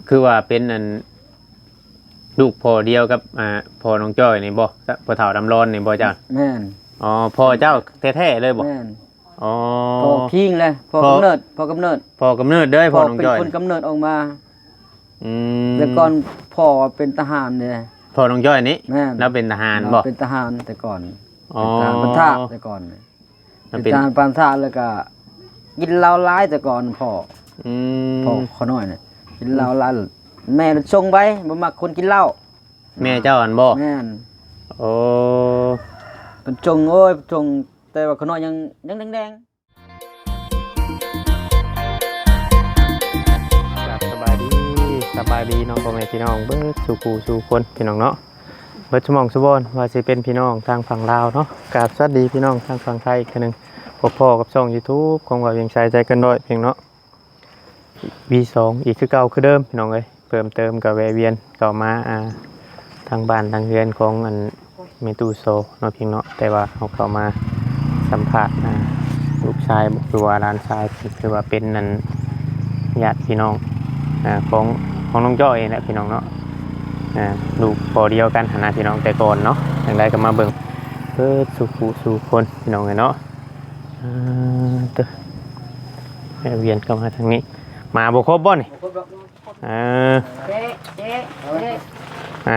คือว่าเป็นอันลูกพ่อเดียวกับพ่อน้องจ้อยนี่บ่พ่อเฒ่าดำร้อนนี่บ่เจ้าแม่นอ๋อพ่อเจ้าแท้ๆเลยบ่แม่นอ๋อพ่อพิงเลยพ่อกำเนิดพ่อกำเนิดเด้อพ่อน้องจ้อยเป็นคนกำเนิดออกมาอืมแต่ก่อนพ่อเป็นทหารเนี่ยพ่อน้องจ้อยนี่แม่นแล้วเป็นทหารบ่เป็นทหารแต่ก่อนอ๋อเป็นทหารพันธะแต่ก่อนเป็นทหารพันธะแล้วก็กินเหล้าร้ายแต่ก่อนพ่อเขาน้อยเนี่ยกินเหล้าร้ายแม่ชงไว้บ่มักคนกินเหล้าแม่เจ้าอันบ่แม่นโอ้เป็นจงโอ้ยจงแต่ว่าเขาน้อยยังแดงสบายดีน้องพ่อแม่พี่น้องเบิดสู่ปู่สู่คนพี่น้องเนาะเบิดชั่วโมงสุบอนว่าสิเป็นพี่น้องทางฝั่งลาวเนาะกราบสวัสดีพี่น้องทางฝั่งไทยอีกนึงพ่อกับช่อง YouTube ของว่าเวียงชัยใจเกันร้อยเพียงเนาะ V2 อีกคือเก่าคือเดิมพี่น้องเอ้ยเพิ่มเติมกับแวะเวียนเข้ามาทางบ้านทางเรือนของอันเมตูโซเนาะเพียงเนาะแต่ว่าเขาเข้ามาสัมภาษณ์ลูกชายคือว่าหลานชายคือว่าเป็นนั่นญาติพี่น้องของน้องจ้อยแหละพี่น้องเนาะลูกพอเดียวกันฐานะพี่น้องแต่ก่อนเนาะอย่างไรก็มาเบิ่งเพื่อสู่คนพี่น้องเนาะเวียนเข้ามาทางนี้มาบ่ครบบ่นี่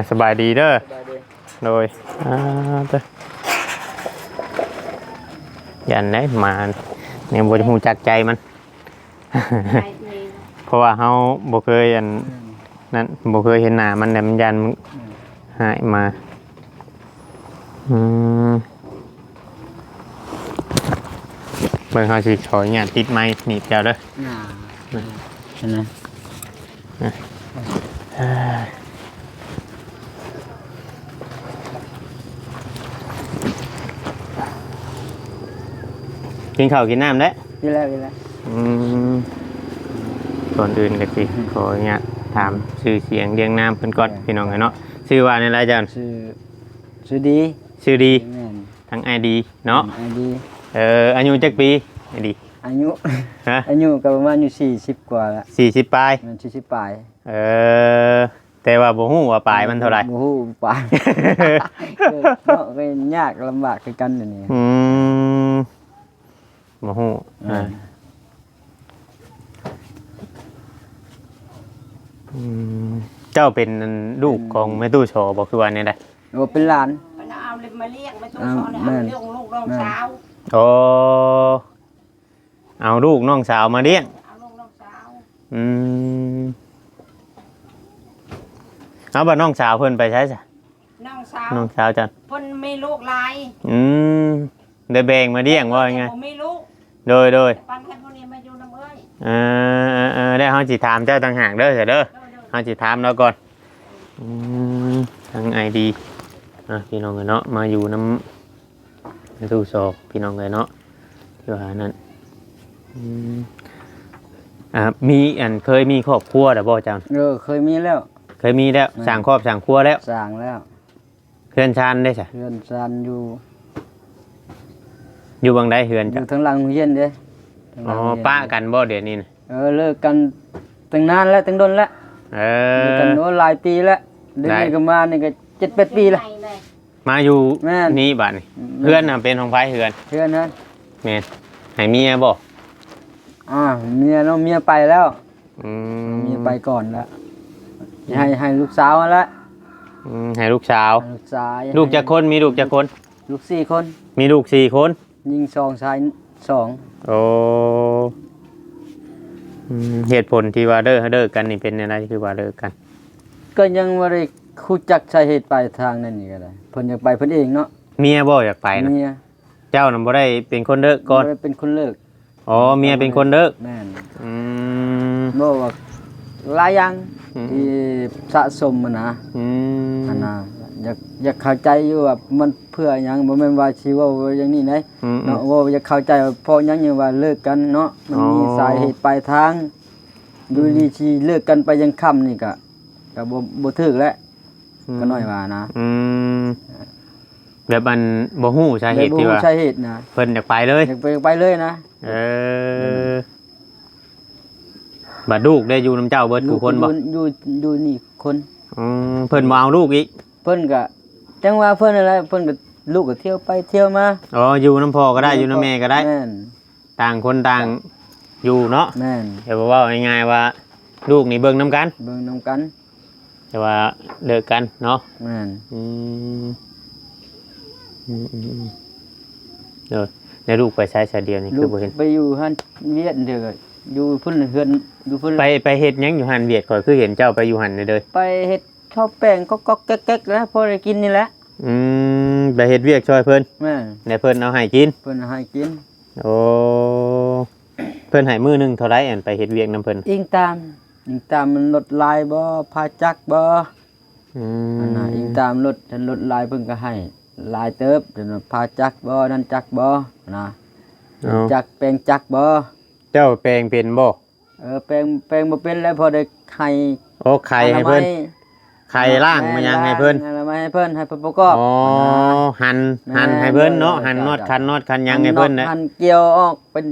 สบายดีเด้อโดยยันได้มาเนี่ยบ่จะฮู้จักใจมันเพราะว่าเฮาบ่เคยอันนั้นบ่เคยเห็นหน้ามันแต่มันยันหายมาเบิ่งเฮาสิขออนุญาตติดไมค์หนีบเจ้าเด้อนะกินข้าวกินน้ำได้กินแล้วก่อนอื่นก็สิขออนุญาตถามชื่อเสียงเรียงนามเพิ่นก่อนพี่น้องเนาะชื่อว่าในรายการชื่อดีทั้ง ID เนาะ ID อายุจักปีID อายุก็ประมาณอยู่40กว่าแล้ว40ปลาย40ปลายแต่ว่าบ่ฮู้ว่าปลายมันเท่าไหร่บ่ฮู้ปลายก็ยากลำบากคือกันนี่บ่ฮู้เจ้าเป็นลูกของแม่ตู้โชบ่คือว่าแนวใดโอ้เป็นหลานเอาเลยมาเลี้ยงแม่ตู้โชเนี่ยเอาเลี้ยงลูกน้องสาวโอ้เอาลูกน้องสาวมาเลี้ยงเอาลูกน้องสาวเอาบ่น้องสาวเพิ่นไปใช้จ้ะน้องสาวจ้ะเพิ่นมีลูกหลายได้แบ่งมาเลี้ยงว่าไงมีลูกโดยปันแค่พวกนี้มาอยู่น้ำเอ้ยได้เฮาสิถามเจ้าต่างหากเด้อเด้อเฮาสิถามแล้วก่อนทั้ง ID พี่น้องเนาะมาอยู่น้ำตู้โซพี่น้องเนาะที่ว่านั้นมีเคยมีครอบครัวแต่บ่จังเคยมีแล้วสั่งครอบสั่งครัวแล้วสั่งแล้วเฮือนชานได้ใช่เฮือนชานอยู่บางใดเฮือนอยู่ทางหลังเฮียนเด้ป้ากันบ่เดี๋ยวนี้เลิกกันตั้งนานแล้วตั้งโดนแล้วกันโน้หลายปีแล้วเดี๋ยวนี้ก็มานี่ก็7-8 ปีแล้วมาอยู่นี่บ้านนี่เฮือนน่ะเป็นของไผเฮือนนั้นแม่นให้เมียบ่เมียน้องเมียไปแล้วเมียไปก่อนแล้วให้ลูกสาวแล้วให้ลูกสาวลูกจักคนมีลูกจักคนลูก4 คนมีลูก4 คนยิง2ชาย2โอ้เหตุผลที่ว่าเลิกกันนี่เป็นอะไรคือว่าเลิกกันก็ยังบ่ได้รู้จักสาเหตุปลายทางนั่นนี่ก็ได้เพิ่นอยากไปเพิ่นเองเนาะเมียบ่อยากไปนะเมียเจ้าน่ะบ่ได้เป็นคนเลิกก่อนบ่ได้เป็นคนเลิกเมียเป็นคนเลิกแม่นบ่ว่าหลายอย่างที่สะสมมันนะอยากเข้าใจอยู่ว่ามันเพื่อหยังบ่แม่นว่าสิเว้าอย่างนี้ได้เนาะว่าอยากเข้าใจเพราะหยังว่าเลิกกันเนาะมันมีสาเหตุปลายทางดูดีสิเลิกกันไปยังค่ำนี่ก็บ่ถูกแล้วก็น้อยว่านะแบบมันบ่ฮู้สาเหตุที่ว่าเพิ่นอยากไปเลยอยากไปเลยนะ บัดลูกได้อยู่นํเจ้าเบิดกูคนบ่ อยู่นี่คน เพิ่นบ่เอาลูกอีก เพิ่นก็จังว่าเพิ่นอะไรเพิ่นก็ลูกก็เที่ยวไปเที่ยวมา อ๋ออยู่น้ำพ่อก็ได้อยู่น้ำแม่ก็ได้ แม่น ต่างคนต่างอยู่เนาะ แม่น แต่ว่าง่ายๆว่าลูกนี่เบิ่งนํกัน เบิ่งนำกัน แต่ว่าเลิกกันเนาะ แม่น อืมเด้อแล้วลูกไปใช้ชาเดียวนี่ ลู คือก บ่เห็น ไปอยู่หั่นเวียดเด้ออยู่พุ่นเฮือนอยู่พุ่น ไปเฮ็ดหยังอยู่หันเวียดข่อยคือเห็นเจ้าไปอยู่หันเด้อ ไปเฮ็ดข้าวแป้งก็แก๊กๆแล้วพอได้กินนี่แหละ ไปเฮ็ดเวียกช่วยเพิ่น แม่น แล้วเพิ่นเอาให้กิน เพิ่นให้กิน โอ้เพิ่นให้มื้อหนึงเท่าไรอันไปเฮ็ดเวียกนํเพิ่น อิงตามมันลดลายบ่พาจักบ่ อื นั่นน่ะอิงตามลดลายเพิ่นก็ให้ลายเติบเดี๋ยวพาจักบ่นั่นจักบ่นะ เอา จักแปลงจักบ่ เจ้าแปลงเป็นบ่ แปลงบ่เป็นแล้วพอได้ไข่ โอ้ไข่ให้เพิ่นไข่ล่างมันยังให้เพิ่น อะไรมาให้เพิ่นให้เพิ่นประกอบ อ๋อหั่นให้เพิ่นเนาะหั่นนอดคันยังให้เพิ่นนะ หั่นเกี่ยวออกเป็น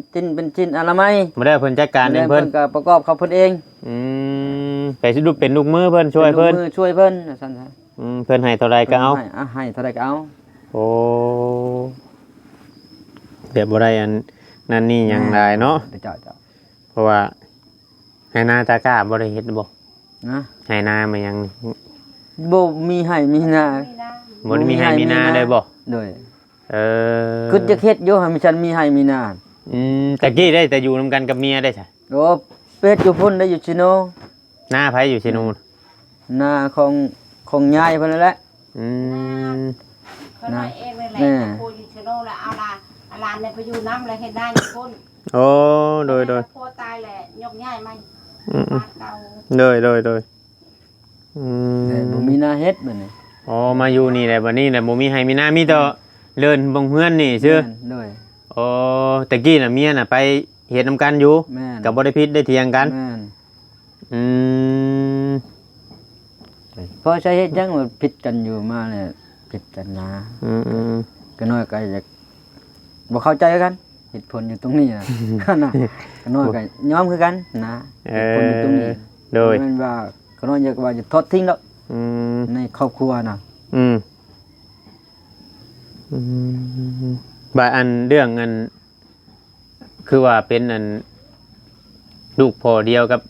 ชิ้นอะไรไหม บ่ได้เพิ่นจัดการเองเพิ่น ก็ประกอบเขาเพิ่นเอง ไปสิดูเป็นลูกมือเพิ่นช่วยเพิ่น ป็ลูกมือช่วยเพิ่นซั่นซะ เพิ่นให้เท่าไรก็เอา ให้เท่าใดก็เอา โอ้เดี๋ยวบ่ได้อันนั่นนี่หยังได้เนาะ เจ้า เพราะว่าให้นาตากร้าบ่ได้เฮ็ดบ่ นะ ให้นามายัง บ่มีให้มีนา บ่ได้มีให้มีนาเลยบ่ โดย เออ คือจะเฮ็ดอยู่ให้ฉันมีให้มีนา ตะกี้ได้แต่อยู่นำกันกับเมียได้ใช่ โอ้เป็ดอยู่พุ่นได้อยู่ชิโน หน้าไผอยู่ซินูน นาของยายเพิ่นนั่นแหละ อืม คนน้อยเองเลยแหละโคอยู่ชโนแล้วเอาลานเนี่ยไปอยู่น้ำเลยเห็นได้คน โอ้โดย โคตายแหละยกง่ายมา อืม บ้านเก่า โดยแต่บ่มีนาเฮ็ดบัดนี้ อ๋อมาอยู่นี่แหละบัดนี้แหละบ่มีให้มีหน้ามีแต่เดินบงเฮือนนี่ซื่อ โดย อ๋อตะกี้น่ะเมียน่ะไปเฮ็ดนำกันอยู่ แม่น ก็บ่ได้ผิดได้เถียงกัน แม่น อืม เพราะใช้เฮ็ดจังว่าผิดกันอยู่มาเนี่ยผิดกันนะ อืม ก็น้อยก็อยากบ่เข้าใจกันเหตุผลอยู่ตรงนี้นะ นะก็น้อยก็ยอมคือกันนะเหตุผลอยู่ตรงนี้ โดย บ่แม่นว่าก็น้อยอยากว่าจะทอดทิ้งแล้ว อืม ในครอบครัวนะ อืมบาอันเรื่องอัน คือว่าเป็นอัน ลูกพ่อเดียวกับ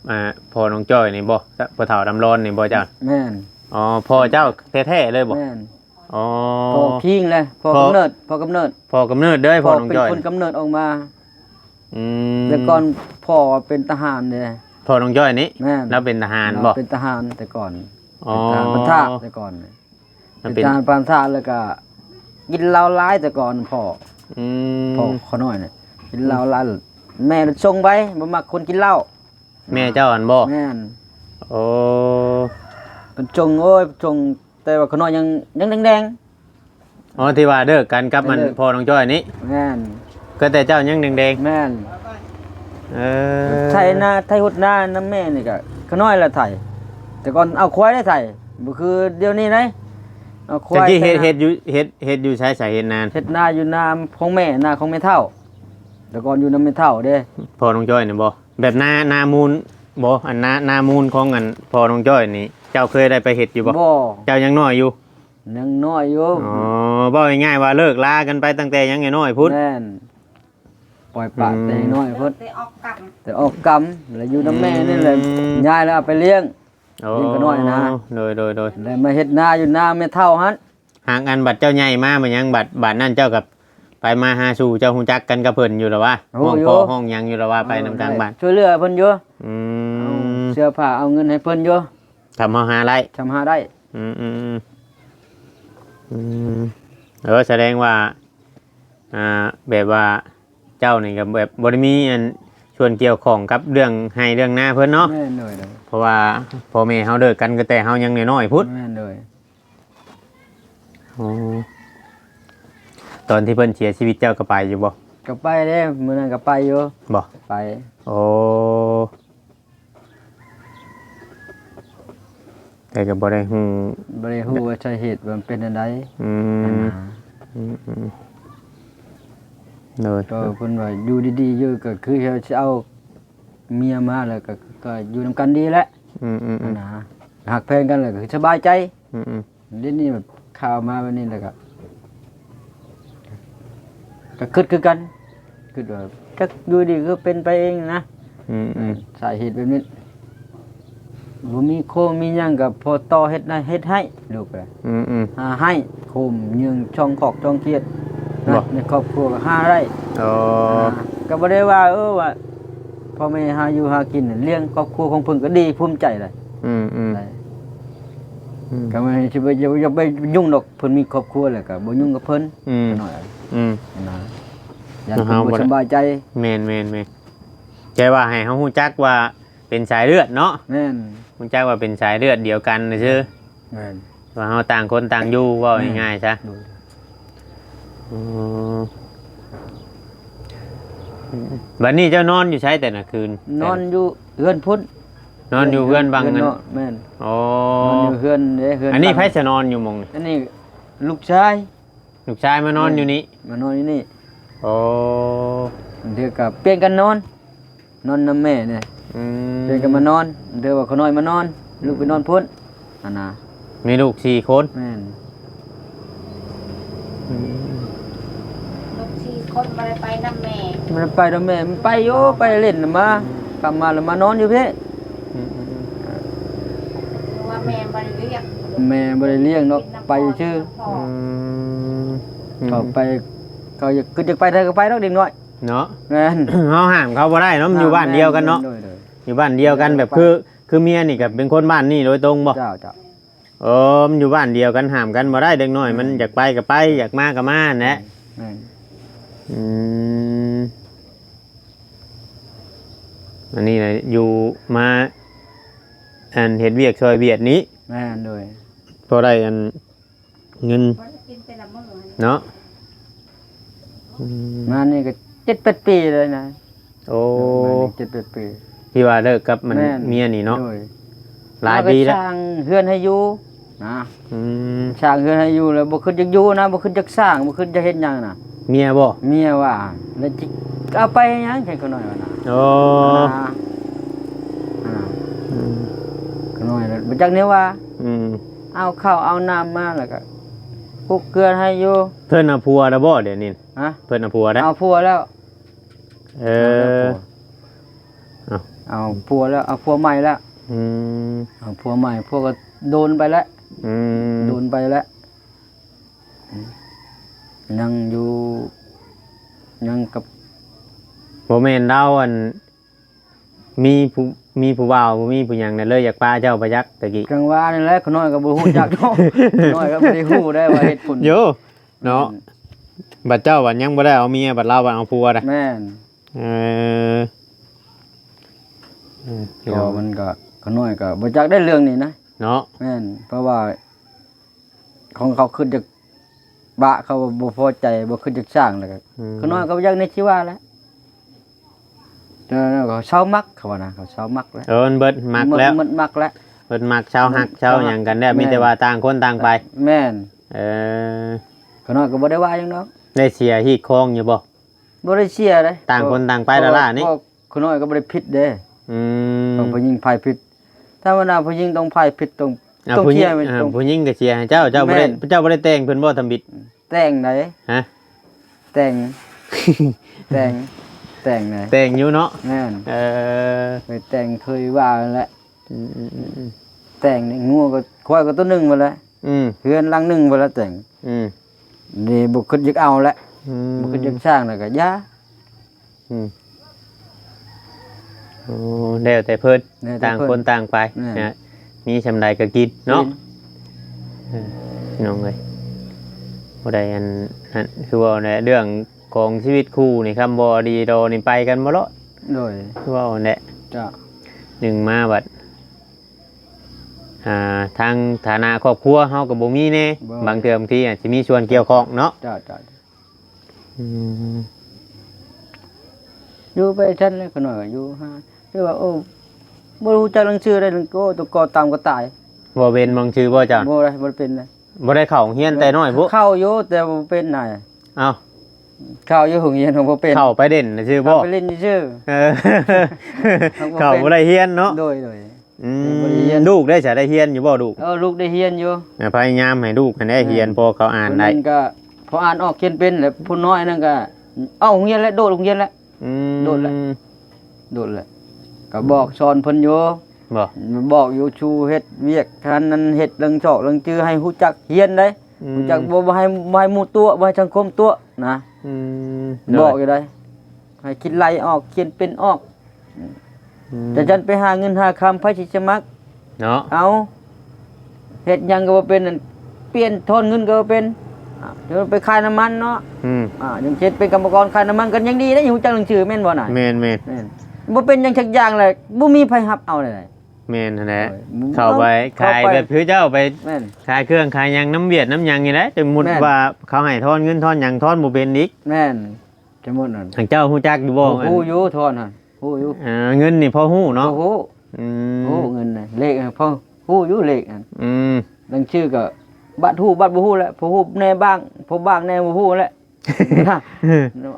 พ่อน้องจ้อยนี่บ่พ่อเฒ่าดำร้อนนี่บ่เจ้า แม่น อ๋อพ่อเจ้าแท้ๆเลยบ่ แม่น อ๋อ พ่อคิงเลยพ่อกำเนิด พ่อกำเนิดเด้อพ่อน้อง เป็น จ้อย คนกำเนิดออกมา อืม แต่ก่อนพ่อเป็นทหารเด้ พ่อน้องจ้อยนี่ แม่น แล้วเป็นทหารบ่ เป็นทหารแต่ก่อน อ๋อ เป็นทหารพันธะแต่ก่อน มัน เป็ เป็น น ทหารพันธะแล้วก็กินเหล้าหลายแต่ก่อนพ่อ อื พ่อ ม เขาน้อยเนี่ยกินเหล้าหลายแม่ชงไว้บ่มักคนกินเหล้า แม่เจ้าอันบ่ แม่น โอ้ เป็นจงโอ้ยจงแต่ว่าเขาน้อยยังแดง อ๋อที่ว่าเลิกกันกับมันพ่อน้องจ้อยนี่ ๆแม่น ก็แต่เจ้ายังแดง แม่น ๆไทยนาไทยหุดนาน้ำแม่นี่ก็เขาน้อยละไทยแต่ก่อนเอาควายได้ไทยบ่คือเดี๋ยวนี้นะเอาควา ตะ ย กี้ ไถนา เฮ็ดอยู่ใช้สายเฮ็ดนาน เฮ็ดนาอยู่นาของแม่นาของแม่เฒ่า แต่ก่อนอยู่น้ำแม่เฒ่าเด้ พ่อน้องจ้อยนี่บ่แบบนามูลบ่อันนามูลของอันพ่อน้องจ้อยนี่ เจ้าเคยได้ไปเฮ็ดอยู่บ่ บ่ เจ้ายังน้อยอยู่ ยังน้อยอยู่ อ๋อบ่ง่ายๆว่าเลิกลากันไปตั้งแต่ยังน้อยพุ่น แม่นปล่อยปละแต่ยังน้อยพุ่น ไปออกกลับ แต่ออกกรรมแล้วอยู่น้ำแม่นี่เลยยายแล้วเอาไปเลี้ยง โอ้ ยิ่งก็น้อยนะ โดย แล้วมาเฮ็ดนาอยู่นาแม่เฒ่าหั่น หางอันบัดเจ้าใหญ่มามันยังบัดนั่นเจ้ากับไปมาหาสู่เจ้าฮู้จักกันกับเพิ่นอยู่แล้วว่าห้องพ่อห้องหยังอยู่แล้วว่าไปนำทางบ้าน ช่วยเหลือเพิ่นอยู่ อื เอา ม เสื้อผ้าเอาเงินให้เพิ่นอยู่ ทำเฮาหาไร ทำหาได้ อืมแสดงว่าแบบว่าเจ้านี่ก็แบบบ่ได้มีอันส่วนเกี่ยวข้องกับเรื่องให้เรื่องหน้าเพิ่นเนาะ แม่นเลยเลย เพราะว่าพ่อแม่เฮาเลิกกันก็แต่เฮายังน้อยๆพุทธ แม่นเลย ตอนที่เพิ่นเสียชีวิตเจ้าก็ไปอยู่บ่ ก็ไปเด้มื้อนั้นก็ไปอยู่ บ่ ไป โอ้แต่ก็บ่ได้ฮู้ บ่ได้ฮู้ว่าสาเหตุว่ามันเป็นอันใด อืมเลย ก็เพิ่นว่าอยู่ดีๆอยู่ก็คือเขาสิเอา เมียมาแล้วก็อยู่นำกันดีแล้ว อืมอืมอืม นะหักแพงกันแล้วก็สบายใจ อืมอืม เดี๋ยวนี้แบบข่าวมาวันนี้แล้วก็คิดคือกันคิดว่าจักดูดีก็เป็นไปเองนะ อืมอืม สาเหตุแบบนี้บ่มีโคมมีหยังก็พอต่อเฮ็ดได้เฮ็ดให้ลูกเอ้ย อืมอืม หาให้โคมยืงช่องขอกช่องเกียรติ บ่ นะในครอบครัวก็หาได้ อ๋อ ก็บ่ได้ว่าว่าพ่อแม่หาอยู่หากินน่ะเลี้ยงครอบครัวของเพิ่นก็ดีภูมิใจเลย อืมอืม ได้ อืม ก็ไม่ใช่ว่าอย่าไปยุ่งดอกเพิ่นมีครอบครัวแล้วก็บ่ยุ่งกับเพิ่น อืม หน่อย อืม นะยันเพิ่นบ่สบายใจ แม่นแม่นแม่นใจว่าให้เฮาฮู้จักว่าเป็นสายเลือดเนาะ แม่น ฮู้จักว่าเป็นสายเลือดเดียวกันซื่อ แม่น ว่าเฮาต่างคนต่างอยู่เว้าง่ายๆซะ ดู อืมบัดนี้เจ้านอนอยู่ใช้แต่ละคืน นอนอยู่เฮือนพุ่น นอนอยู่เพื่อนบางเงิน เนาะแม่น อ๋อน อนอยู่เฮือนเด้เฮือน อันนี้ไผ บัง จะนอนอยู่หมองนี่ อันนี้ลูกชาย ลูกชายมานอนอยู่นี่ มานอนอยู่นี่ โอ้ เดี๋ยวก็เปลี่ยนกันนอน นอนนำแม่เนี่ย อื เปลี่ยนกันมานอนเดี๋ยวว่าเขาน้อยมานอน ลูกไปนอนพุ่นอันน่ะ มีลูก4คน แม่น อืม ลูกสี่คนมาไปน้ำแม่ มันไปแล้วแม่มันไปโยไปเล่นน่ะมากลับมาแล้วมานอนอยู่เพ่ อืมอืม คือว่าแม่บริเรียก แม่บ่ได้เลี้ยงเนาะไปชื่อ อืม เขาไปเขาอยากคือจะไปได้ก็ไปเนาะเด็กน้อย เนาะ แม่น เฮาห้ามเขาบ่ได้เนาะมันอยู่บ้านเดียวกันเนาะ โดย อยู่บ้านเดียวกันแบบคือเมียนี่กับเป็นคนบ้านนี่โดยตรงบ่ เจ้าเจ้า เออมันอยู่บ้านเดียวกันห้ามกันบ่ได้เด็กน้อยมันอยากไปก็ไปอยากมาก็มาแหละ แม่น อืมอันนี้นะอยู่มาอันเฮ็ดเวียกซอยเวียดนี้ แม่นโดย พอได้อันเงิน มันกินแต่ละมื้อ เนาะอืม มานี่ก็7-8ปีเลยนะ โอ้ มานี่7-8ปี ที่ว่าเลิกกับมัน แม่น เมียนี่เนาะ โดย หลายปีแล้ว สร้างเฮือนให้อยู่นะ อืม สร้างเฮือนให้อยู่แล้วบ่ขึ้นจักอยู่นะบ่ขึ้นจักสร้างบ่ขึ้นจักเฮ็ดหยังน่ะ เมียบ่ เมียว่าแล้วจิเอาไปหยังแค่คนน้อยว่านะ โอ้ อ่า อืม คนน้อยแล้วบ่จักแนวว่า อืม เอาข้าวเอาน้ำมาแล้วก็คลุกเกลือให้อยู่ เพิ่นเอาผัวแล้วบ่เดี๋ยวนี้ ฮะ เพิ่นเอาผัวแล้ว เอาผัวแล้ว เออ เอา เอาผัวแล้วเอาผัวใหม่แล้ว อืม เอาผัวใหม่ผัวก็โดนไปแล้ว อืม โดนไปแล้วยังอยู่ยังกับ บ่แม่นเราอันมีผู้บ่าวบ่มีผู้หยังนั่นเลยอยากปาเจ้าประยักษ์ตะกี้ กลางว่านี่แหละคนน้อยก็บ่ฮู้จักเนาะ คนน้อยก็บ่ได้ฮู้ได้ว่าเหตุผล โยเนาะบัดเจ้าบัดยังบ่ได้เอาเมียบัดเราบัดเอาผัวน่ะ แม่น เออพี่ ก็ น้อง มันก็คนน้อยก็บ่จักได้เรื่องนี้นะ เนาะ แม่นเพราะว่าของเขาขึ้นจากบะเขาบ่พอใจบ่ขึ้นจากสร้างแล้วก็ อืม คนน้อยก็บ่อยังในชีวาแล้วแล้วก็เช้ามักเขาว่านะเขาเช้ามักแล้ว เออมันเบิดมักแล้ว มันมักแล้ว เบิดมักเช้าหักเช้าหยังกันแล้ว แม่ มีแต่ว่าต่างคนต่างไป แม่น เออ คนน้อยก็บ่ได้ว่าหยังดอก ได้เสียฮีดคองอยู่บ่ บ่ได้เชียร์เด้ ต่างคนต่างไปแล้วล่ะนี่ เพราคนน้อยก็บ่ได้ผิดเด้ อืม ต้องผู้หญิงพายผิดถ้าว่าน่าผู้หญิงต้องพายผิดต้อง อ่ะ ต้อง ผู้ห เชี ญิ ย ง ร์มัน อ่ะ ต้อง ผู้หญิงก็เชียร์ให้เจ้าบ่ได้ แม่น เจ้าบ่ได้แต่งเพิ่นบ่ทำบิด แต่งไหน ฮะ แต่งแต่งแต่งไหน แต่งอยู่เนาะ แม่น เออ ไปแต่งเคยว่าแล้วแหละ อืมอืมอืมอืม แต่งนี่งัวก็ควายก็ตัวหนึงไปแล้ว อืม เฮือนหลังหนึงไปแล้วแต่ง อืม นี่บ่คิดอยากเอาแล้ว อืม บ่คิดอยากสร้างแล้วก็ย่า อืมโอ้แล้วแต่เพิ่น แล้วแต่ ต่าง เพิ่น คนต่างไป แม่ นะมีชำใดก็กินเนาะพี่น้องเอ้ยบ่ได้อันนั้นคือว่าเนี่ยเรื่องของชีวิตคู่นี่คำบ่ดีโดนี่ไปกันบ่เลาะ โดย คือว่าเนี่ย จ้ะ หนึ่งมาบัดทางฐานะครอบครัวเฮาก็บ่มีแน่บางเทื่อบางทีอาจสิมีส่วนเกี่ยวข้องเนาะ จ้ะจ้ะ อืม อยู่ไปฉันแล้วก็หน่อยก็อยู่ฮะคือว่าโอ้บ่รู้จักหนังสือได้โอ้ตัวกอตามก็ตาย บ่เป็นบางชื่อบ่จ้ะ บ่ได้บ่เป็นนะ บ่ได้เข้าโรงเรียนแต่น้อยพุ เข้าอยู่แต่บ่เป็นนาย เอ้า เข้าอยู่โรงเรียนของบ่เป็น เข้าไปเด่นน่ะชื่อบ่ เข้าไปเล่นชื่อ เออเข้าบ่ได้เฮียนเนาะ โดย อื บ่ได้เฮียน ลูกได้จะได้เฮียนอยู่บ่ลูก ลูกได้เฮียนอยู่ พยายามให้ลูกให้ได้เฮียนพอเขาอ่านได้ คนนั้นก็พออ่านออกเขียนเป็นแล้วผู้น้อยนั่นก็โรงเรียนแล้วโดดโรงเรียนแล้ว อืม โดดแล้ว โดดแล้วก็บอกสอนเพิ่นอยู่ บ่ บอกอยู่ชูเฮ็ดเวียกท่านนั้นเฮ็ดเรื่องชอกเรื่องจื้อให้ฮู้จักเฮียนได้ฮู้จักบ่ให้หมู่ตัวบ่ให้สังคมตัวนะ อืม บอกอยู่ได้ให้คิดไล่ออกเขียนเป็นออก แต่จันไปหาเงินหาคำไผสิสมัคร เนาะ เอาเฮ็ดหยังก็บ่เป็นนั่นเปลี่ยนโทนเงินก็บ่เป็นเดี๋ยวไปขายน้ำมันเนาะ อืม อย่างเช่นเป็นกรรมกรขายน้ำมันกันยังดีได้อยู่จังหนังชื่อแม่นบ่น่ะ แม่น แม่นบ่เป็นหยังชักอย่างเลยบ่มีไผรับเอาเลย แม่นนั่นแหละ โอ้ย เข้าไป เข้า ขาย ไป แบบคือเจ้าไป แม่น ขายเครื่องขายหยังน้ำเวียดน้ำหยังนี่แหละจังมุด แม่น ว่าเขาให้ทอนเงินทอนหยังทอนบ่เป็นอีก แม่นจะหมดนั่น ทางเจ้าฮู้จักอยู่บ่ ฮู้อยู่ทอนหั่นฮู้อยู่ เงินนี่พอฮู้เนาะ ฮู้ อืม ฮู้เงินน่ะเลขน่ะพอฮู้อยู่เลขนั่น อืม ดังชื่อก็บัตรฮู้บัตรบ่ฮู้แหละพอฮู้แน่บ้างพอบ้างแน่บ่ฮู้แหละ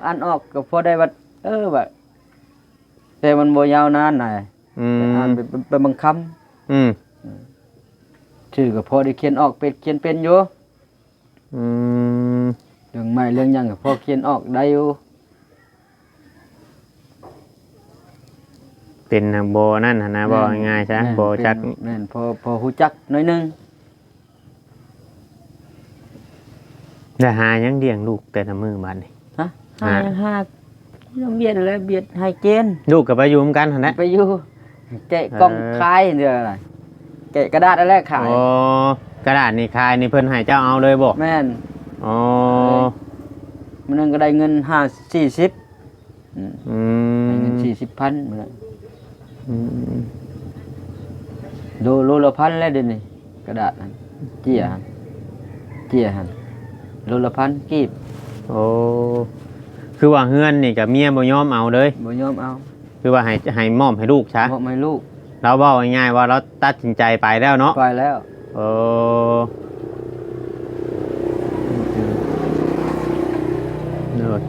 อันออกก็พอได้บัตรบัดแต่มันบ่ยาวนานน่ะ อืม อ่านไปบางคำ อืม ชื่อก็พอได้เขียนออกเป็นเขียนเป็นอยู่ อืม เรื่องใหม่เรื่องหยังก็พอเขียนออกได้อยู่ เป็นบ่นั่นหั่นนะบ่ง่ายๆซะ แม่น บ่จัก แม่นพอฮู้จักหน่อยหนึง ได้หาหยังเลี้ยงลูกแต่ละมื้อบัดนี้ ฮะ หา หาเบียดแล้วเบียดให้เกณฑ์ ลูกก็ไปอยู่นำกันหั่นแหละ ไปอยู่แกะกล่องขายเด้ออะไรแกะกระดาษอันแรกขาย อ๋อกระดาษนี่ขายนี่เพิ่นให้เจ้าเอาเลยบ่ แม่น อ๋อ มันนึงก็ได้เงิน40อืได้เงิน ม 40,000มื้อนั้น อืม โลละพันแล้วเดี๋ยวนี้กระดาษนั้นเจียหั่นโลละพันกีบ โอ้คือว่าเฮือนนี่กับเมียบ่ยอมเอาเลย บ่ยอมเอา คือว่าให้มอบให้ลูกซะ มอบให้ลูก เราเว้าง่ายๆว่าเราตัดสินใจไปแล้วเนาะ ไปแล้ว โอ้เนอะ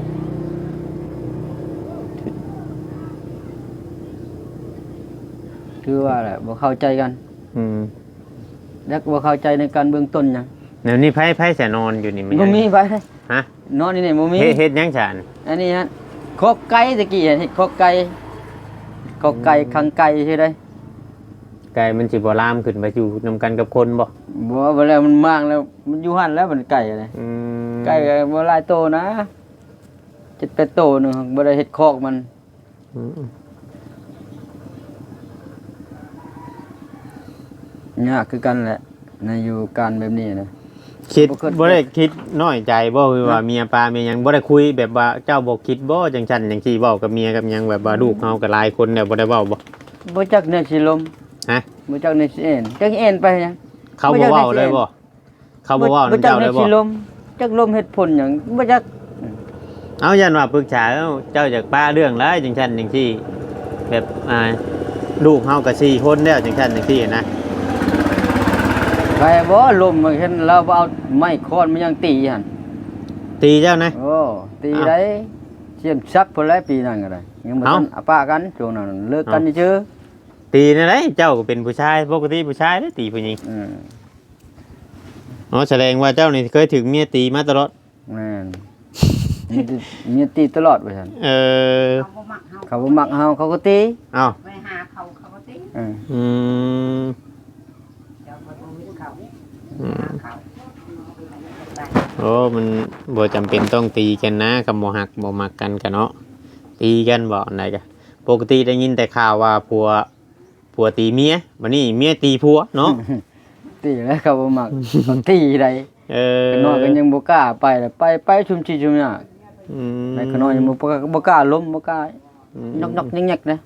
คือว่าแหละบ่เข้าใจกัน อืม แล้วก็บ่เข้าใจในการเบื้องต้นหยัง เดี๋ยวนี้ไผแสนอนอยู่นี่มัน บ่มีไป ฮะ นอนนี่บ่มี เฮ็ดหยังฉัน อันนี้ฮะคอกไก่ตะกี้เห็นคอกไก่ขังไก่ใช่ได้ ไก่มันสิบ่ลามขึ้นไปอยู่นำกันกับคนบ่ บ่แล้วมันมากแล้วมันอยู่หั่นแล้วมันไก่อะไร อืม ไก่ก็บ่หลายโตนะ7-8โตนึงบ่ได้เฮ็ดคอกมัน อืม ยากคือกันแหละในอยู่การแบบนี้นะ คิด บ่เคย บ่ได้คิดน้อยใจบ่คือว่าเมียปลาเมียหยังบ่ได้คุยแบบว่าเจ้าบ่คิดบ่จังซั่นจังซี่เว้ากับเมียกับหยังแบบว่าลูกเฮาก็หลายคนแล้วบ่ได้เว้าบ่ บ่จักแนวสิลม ฮะ บ่จักแนวสิเอ็นจักเอ็นไปหยัง เขาบ่เว้าเลยบ่เขาบ่เว้านํเจ้าเลย จักแนว บ่ สิลมจักลมเฮ็ดผลหยังบ่จัก เอายันว่าปรึกษาเจ้าจากป้าเรื่องหลายจังซั่นจังซี่แบบลูกเฮาก็4คนแล้วจังซั่นจังซี่นะ ไปบ่ลมมันเห็นเราบ่เอาไม้ค้อนมันยังตีหั่น ตีเจ้านะ โอ้ตีได้เสียมซักพุ่นแล้วปีนั้นก็ได้ยังบ่ เอ้า ทันอาปากันช่วงนั้นเลิกกันเฉย ตีนั่นแหละเจ้าก็เป็นผู้ชายปกติผู้ชายเด้อตีผู้หญิง อ๋อแสดงว่าเจ้านี่เคยถึงเมียตีมาตลอด แม่นมีตีตลอดว่าซั่น เขาบ่มักเฮา เขาบ่มักเฮาเขาก็ตี เอ้า ไปหาเขาก็ติ เออ อืม เดี๋ยวบ่มีเขา อืม เขา โอ้มันบ่จำเป็นต้องตีกันนะคำบ่หักบ่มักกันกันเนาะตีกันบ่อันใดกะปกติได้ยินแต่ข่าวว่าผัวตีเมียวันนี้เมียตีผัวเนาะ ตีแล้วเขาบ่มักเขาตีได้ เออ ขน้อยก็ยังบ่กล้าไปเลยไปชุมชีชุมยาก อืม ในขน้อยยังบ่กล้าล้มบ่กล้านอกๆแยกๆนะ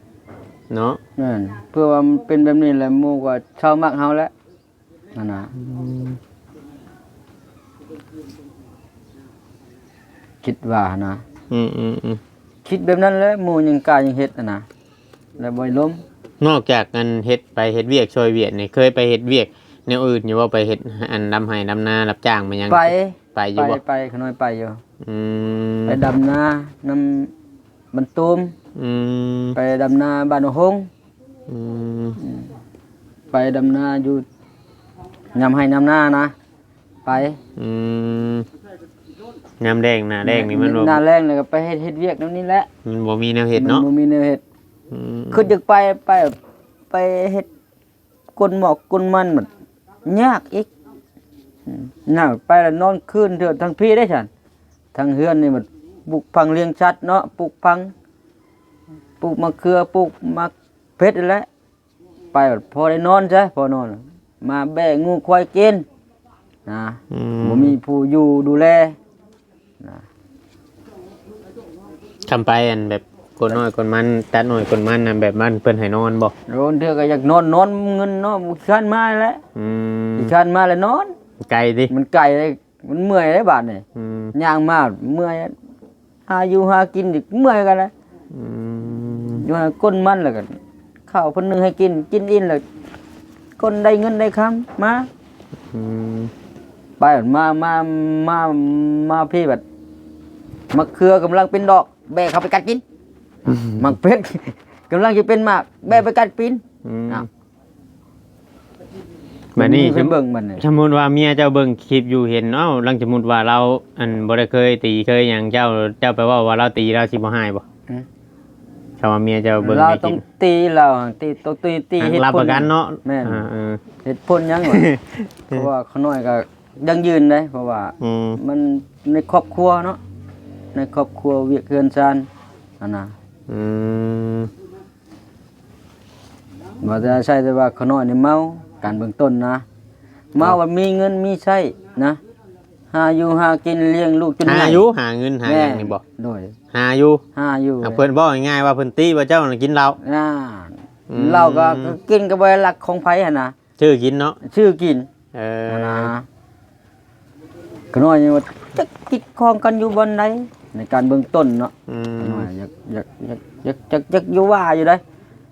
เนาะ นั่นเพื่อว่ามันเป็นแบบนี้แหละหมู่ก็ชาวมักเฮาแล้วนั่นน่ะคิดว่านะ อืมอืมอืม คิดแบบนั้นแหละหมู่ยังกล้ายังเฮ็ดนะแล้วบ่ล้ม นอกจากกันเฮ็ดไปเฮ็ดเวียกช่วยเวียกนี่เคยไปเฮ็ดเวียกแนวอื่นอยู่ว่าไปเฮ็ดอันดำไห้ดำนารับจ้างมายัง ไป ไปอยู่บ่ ไปขน้อยไปอยู่ อืม ไปดำนาน้ำบรรตูม อืม ไปดำนาบ้านหง อืม ไปดำนาอยู่ยำให้น้ำหน้านะ ไป อืมน้ำแดงหน้าแดงนี่มันบ่ หน้าแรงเลยก็ไปเฮ็ดเวียกนั่นนี่แหละ มันบ่มีแนวเฮ็ดเนาะ มับ่มีแนวเฮ็ด อืม คือจะไปเฮ็ดกลหมอกกลมันมันยากอีกน่าไปแล้วนอนคืนเถอะทั้งพี่ได้ฉันทั้งเฮือนนี่มันปลูกพังเลี้ยงชัดเนาะปลูกพังปลูกมะเขือปลูกมะเพชรนั่นแหละไปแบบพอได้นอนใช่พอนอนมาแบะงูควายกินนะ อื บ่มีผู้อยู่ดูแลนะ ทำไปอันแบบคนน้อยคนมันตัดน้อยคนมันน่ะแบบมันเพิ่นให้นอนบ่ โดนเทื่อก็อยากนอนเงินเนาะบ่คันมาแล้ว อืม อีคันมาแล้วนอน ไกลดิ มันไกลเลยมันเมื่อยได้บาดนี่ อืม ย่างมาเมื่อยหาอยู่หากินอีกเมื่อยกันนะ อืม อยู่หาก้นมันแล้วก็ข้าวเพิ่นนึงให้กินอิ่มแล้วคนได้เงินได้คำมา อืม ไปมาพี่แบบมะเขือกำลังเป็นดอกแบกเข้าไปกัดกินมักเป็ด กำลังจะเป็นหมากแบกไปกัดกิน อืม อ้าว บัดนี้ ไปเบิ่งมันนี่ สมมุติว่าเมียเจ้าเบิ่งคลิปอยู่เห็นเอ้าหลังสมมุติว่าเราอันบ่ได้เคยตีเคยหยังเจ้าไปว่าเราตีเราสิบ่ให้บ่ถ้าว่าเมียเจ้าเบิ่ง เรา ในค ต้อ ลิ ง ป ตีเราต้องตี รับประกันเนาะ แม่น อ่า เหตุผลยังวะ เพราะว่าเขาน้อยก็ยังยืนได้เพราะว่า อืม มันในครอบครัวเนาะในครอบครัวเวียกเกินซานอันน่ะ อืม ว่าจะใช่แต่ว่าเขาน้อยนี่เมาการเบื้องต้นนะเมาว่ามีเงินมีใช้นะหาอยู่หากินเลี้ยงลูกจน หา ใหญ่ อยู่หาเงินหาหยังนี่บ่ โดย หาอยู่ หาอยู่ เพิ่นบอกง่ายๆว่าเพิ่นตีว่าเจ้าน่ะกินเหล้า อ่า อืม เราก็กินกับใบหลักของไผหั่นน่ะ ชื่อกินเนาะ ชื่อกิน เอ อัน อ น่ะเขาน้อยนี่ว่าจะคิดครองกันอยู่บนใดในการเบื้องต้นเนาะ อืม น้อยอยากอยู่ว่าอยู่ได้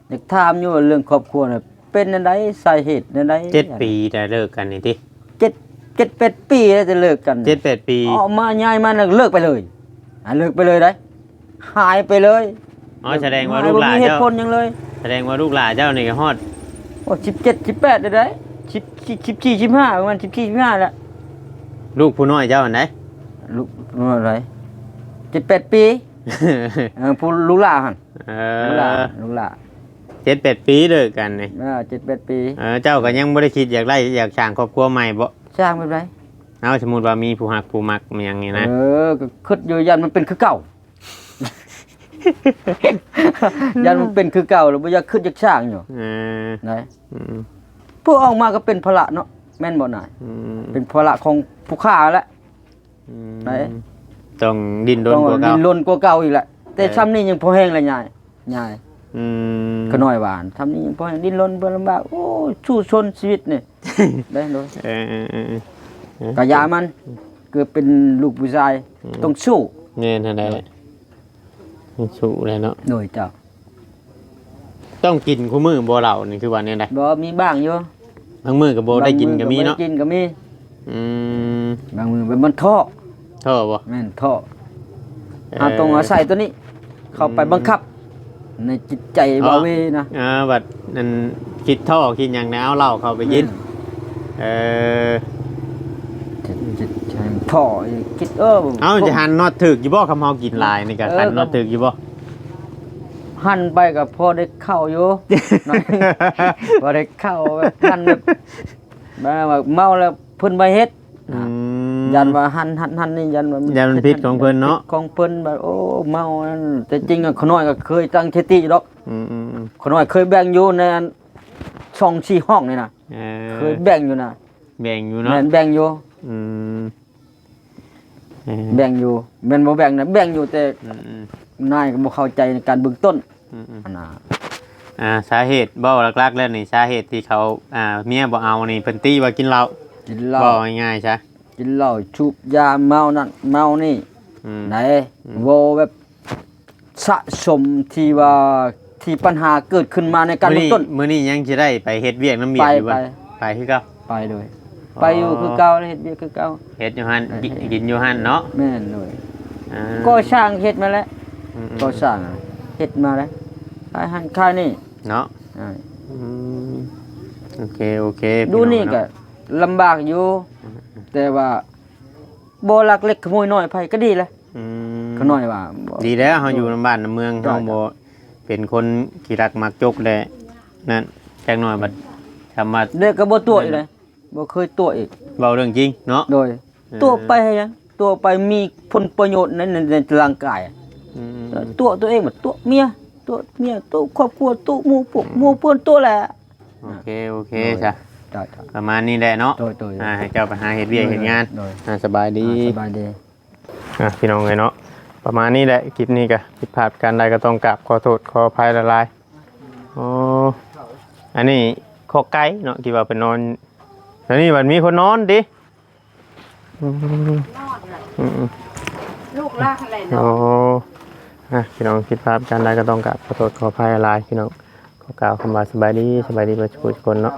อยากถามอยู่ว่าเรื่องครอบครัวน่ะเป็นอันใดสาเหตุอันใด 7 ปีได้เลิกกันนี่ติ 7 ปีแล้วจะเลิกกัน 7-8 ปี ออกมาย้ายมาแล้วเลิกไปเลยเลิกไปเลยได้หายไปเลย อ๋อแสดงว่าลูกหลาน บ่มีเหตุ เจ้า ผลหยังเลย แสดงว่าลูกหลานเจ้านี่ก็ฮอด โอ้17 18ได้ได้14 15ประมาณ14 15แล้ว ลูกผู้น้อยเจ้าอันไหน ลูกอะไร7-8 ปีผู้ลูกหลานหั่น เอ ลูกหลาน 7-8 ปีเลิกกันนี่ 7-8 ปี เจ้าก็ยังบ่ได้คิดอยากได้อยากสร้างครอบครัวใหม่บ่ สร้างแบบไร เอาสมมุติว่ามีผู้ฮักผู้มักมันหยังนี่นะ ก็คิดอยู่ยันมันเป็นคือเก่า ยันมันเป็นคือเก่าแล้วบ่อยากคิดอยากสร้างอยู่ เออ ไหน อืม ผู้ออกมาก็เป็นภาระเนาะแม่นบ่นาย อืม เป็นภาระของผู้ค้าแหละ ไหน ต้องดิ้นรนกว่า ดิ้ เก่าน รนกว่าเก่าอีกแหละแต่ซ้ำนี้ยังพอแห้งเลยยายยาย อืม ก็น้อยหวานซ้ำนี้ยังพอแห้งดิ้นรนบ่ลำบากโอ้ชู้ชนชีวิตนี่ ได้โดย เออ กะยามันเกิดเป็นลูกผู้ชายต้องสู้ เงินเท่าใดสู้เลยเนาะ โดยเจ้า ต้องกินคู่มือบ่เหล่านี่คือว่าแนวใด บ่มีบ้างอยู่ บางมื้อก็บ่ได้กินก็มีเนาะ บงอบ่ได้กินก็มี อืม บางมือเป็นมันท่อ เท่าบ่ แม่นท่อต้องอาศัยตัวนี้ เข้าไปบังคับ ในจิตใจบาเวนะ บัดนั่นคิดท่อคิดหยังนะเอาเหล้าเข้าไปกินเออ จิตใจท่อคิดเอาจะหันน็อตถึกอยู่บ่คำเฮากินหลายนี่ก็หันน็อตถึกอยู่บ่ หั่นไปกับพอได้เข้าอยู่ หน่อยพอได้เข้าแบบหั่นแบบว่าเมาแล้วเพิ่นบ่เฮ็ด อืม ยันว่าหั่นนี่ยันว่า ยันมันผิดของเพิ่นเนาะ ผิดของเพิ่นแบบโอ้เมานั่นแต่จริงอะขน้อยก็เคยตั้งสติอยู่ดอก อืม ขน้อยเคยแบ่งอยู่ในอันช่อง4ห้องนี่นะ เอ เคยแบ่งอยู่นะ แบ่งอยู่เนาะ แม่นแบ่งอยู่ อืม แบ่งอยู่แม่นบ่แบ่งนะแบ่งอยู่แต่ อืม นายก็บ่เข้าใจในการเบื้องต้น อืม อันน่ะ สาเหตุเว้าหลักๆแล้วนี่สาเหตุที่เขาเมียบ่เอานี่เพิ่นตีว่ากินเหล้า กินเหล้า บ่ง่ายๆซะ กินเหล้าชูบยาเมานั่นเมานี่ อืม ไหนโวแบบสะสมที่ว่าที่ปัญหาเกิดขึ้นมาในการเบื้องต้น มื้อนี้ยังสิได้ไปเฮ็ดเวียกน้ำเมีย ไป อยู่บ่ ไป ไปคือเก่า ไปเลย ไปอยู่คือเก่าเฮ็ดเวียกคือเก่า เฮ็ดอยู่หั่นกินอยู่หั่นเนาะ แม่นเลย อ่า ก็สร้างเฮ็ดมาแล้ว อืม ก็สร้างเฮ็ดมาแล้วขายหันขายนี่ เนาะ อ่า อืมโอเคโอเค ดูนี่ก็ลำบากอยู่ แต่ว่าบ่ลักเล็กขโมยน้อยไผก็ดีแหละ อืม ก็น้อยว่าบ่ ดีแล้วเฮาอยู่ในบ้านในเมือง ได้ เฮาบ่เป็นคนขี้รักมักจกแหละนั่นจักหน่อยบัดทำมา เด็กก็บ่ตัวอีกเลยบ่เคยตัวอีก เว้าเรื่องจริงเนาะ โดยตัวไปให้หยังตัวไปมีผลประโยชน์ในร่างกาย อืม ตัวเองมันตัวเมียตัวครอบครัวตัวหมู่พวกหมู่เพื่อนตัวแหละ โอเคโอเคจ้ะ ได้ ประมาณนี้แหละเนาะ โดย ให้เจ้าไปหาเฮ็ดเวียกเฮ็ดงาน โดย สบายดี สบายดี พี่น้องเลยเนาะประมาณนี้แหละคลิปนี้ก็ผิดพลาดการใดก็ต้องกราบขอโทษขออภัยละลายโอ้อันนี้ข้อไก่เนาะที่ว่าไปนอนแล้วนี่มันมีคนนอนดิอืม นอนเลย อืม ลูกลากอะไร โอ้ เนาะ พี่น้องผิดพลาดการใดก็ต้องกราบขอโทษขออภัยละลายพี่น้องขอกล่าวคำว่าสบายดีเพื่อทุกคนเนาะ